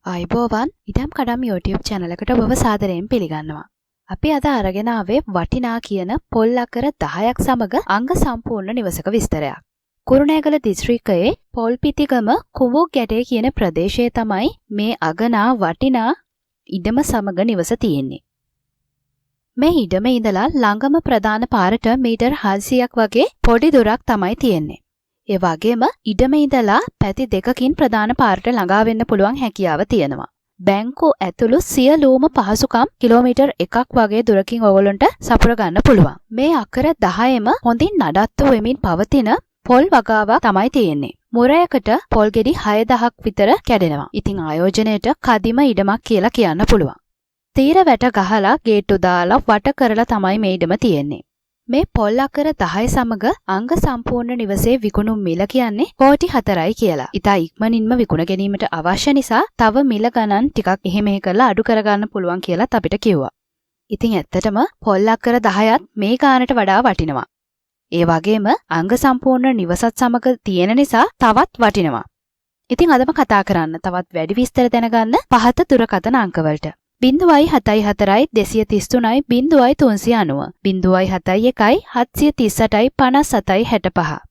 අයිබෝවන් ඉඩම් කඩම් YouTube channel එකට ඔබව සාදරයෙන් පිළිගන්නවා. අපි අද අරගෙන ආවේ වටිනා කියන පොල් අකර 10ක් සමග අංග සම්පූර්ණ නිවසක විස්තරයක්. කුරුණෑගල දිස්ත්‍රික්කයේ පොල්පිටිගම කුඹුක් ගැටේ කියන ප්‍රදේශයේ තමයි මේ අගනා වටිනා ඉඩම සමග නිවස තියෙන්නේ. මේ ඉඩමේ ඉඳලා ළඟම ප්‍රධාන පාරට මීටර් 700ක් වගේ පොඩි දුරක් තමයි තියෙන්නේ. ඒ වගේම ඉඩමේ ඉඳලා පැති දෙකකින් ප්‍රධාන පාරට ළඟා වෙන්න පුළුවන් හැකියාව තියෙනවා. බැංකු ඇතුළු සියලුම පහසුකම් කිලෝමීටර් 1ක් වගේ දුරකින් ඔයගොල්ලන්ට සපුර ගන්න පුළුවන්. මේ අකර 10ෙම හොඳින් නඩත්තු වෙමින් පවතින පොල් වගාවක් තමයි තියෙන්නේ. මුරයකට පොල් ගෙඩි 6000ක් විතර කැඩෙනවා. ඉතින් ආයෝජනයේට කදිම ඉඩමක් කියලා කියන්න පුළුවන්. තීර වැට ගහලා ගේට්ටු දාලා වට කරලා තමයි මේ ඉඩම තියෙන්නේ. මේ පොල් අකර 10 සමග අංග සම්පූර්ණ නිවසේ විකුණුම් මිල කියන්නේ කෝටි 4යි කියලා. ඉතා ඉක්මනින්ම විකුණ ගැනීමට අවශ්‍ය නිසා තව මිල ගණන් ටිකක් එහෙ මෙහෙ කරලා අඩු කරගන්න පුළුවන් කියලාත් අපිට කිව්වා. ඉතින් ඇත්තටම පොල් අකර 10ත් මේ ගානට වඩා වටිනවා. ඒ වගේම අංග සම්පූර්ණ නිවසත් සමග තියෙන නිසා තවත් වටිනවා. ඉතින් අදම කතා කරන්න තවත් වැඩි විස්තර දැනගන්න පහත දුරකථන අංකවලට 074 233 0 390 071 738 57 65